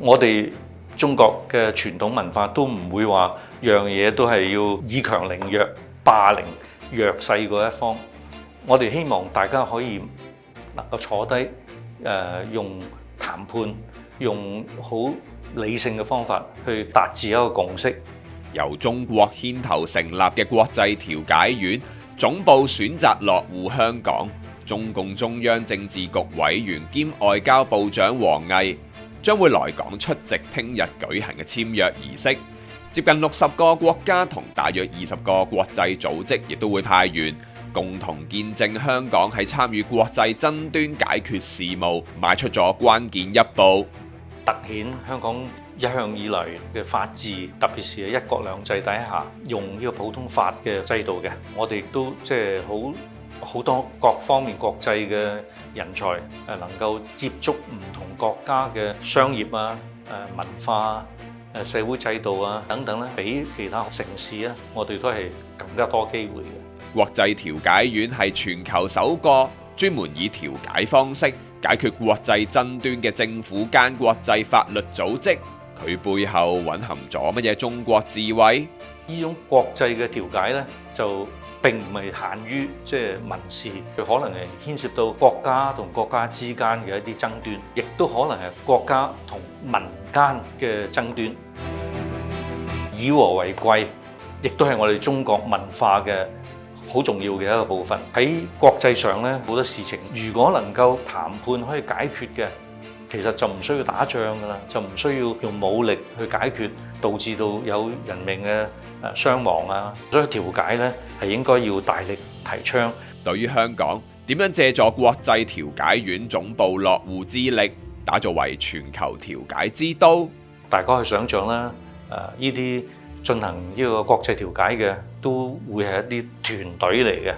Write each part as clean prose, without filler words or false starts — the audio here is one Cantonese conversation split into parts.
我哋中國嘅傳統文化都唔會話樣嘢都係要以強凌弱、霸凌弱勢嗰一方。我哋希望大家可以能夠坐低，用談判，用好理性嘅方法去達至一個共識。由中國牽頭成立嘅國際調解院總部選擇落戶香港，中共中央政治局委員兼外交部長王毅將會來港出席聽日舉行嘅簽約儀式。接近60個國家同大約20個國際組織亦都會派員，共同見證香港喺參與國際爭端解決事務邁出咗關鍵一步，凸顯香港一向以來嘅法治，特別是一國兩制底下用呢個普通法嘅制度嘅。我哋亦都即係好多各方面國際嘅人才能夠接觸唔同國家嘅商業啊、文化啊、社會制度啊等等咧，比其他城市啊，我哋都係更加多機會嘅。國際調解院係全球首個專門以調解方式解決國際爭端嘅政府間國際法律組織。佢背後蘊含咗乜嘢中國智慧？呢種國際嘅調解呢，就並唔係限於即係民事，佢可能係牽涉到國家同國家之間嘅一啲爭端，亦都可能係國家同民間嘅爭端。以和為貴，亦都係我哋中國文化嘅好重要嘅一個部分。喺國際上呢，好多事情如果能夠談判可以解決嘅，其實就唔需要打仗㗎啦，就唔需要用武力去解決，導致到有人命嘅傷亡啊。所以調解呢係應該要大力提倡。對於香港點樣借助國際調解院總部落戶之力，打造為全球調解之都，大家去想像啦。呢啲進行呢個國際調解嘅，都會係一啲團隊嚟嘅。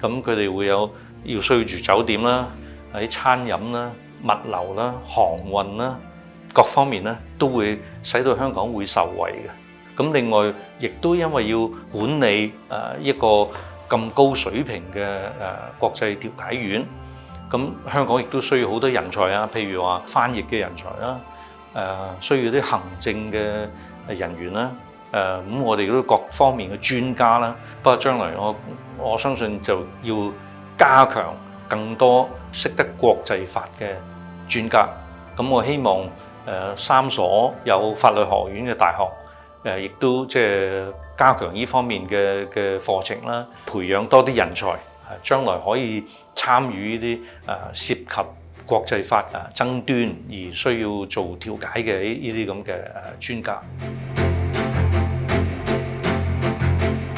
咁佢哋會要需要住酒店啦、喺餐飲啦、物流啦、航運啦，各方面咧都會使到香港會受惠嘅。咁另外，亦都因為要管理一個咁高水平嘅國際調解院，咁香港亦都需要好多人才啊，譬如話翻譯嘅人才啦，需要啲行政嘅人員啦，咁我哋都各方面嘅專家啦。不過將來我相信就要加強更多識得國際法嘅專家。咁我希望3所有法律學院嘅大學亦都即係加強呢方面嘅課程啦，培養多啲人才，將來可以參與呢啲涉及國際法爭端而需要做調解嘅呢啲咁嘅專家。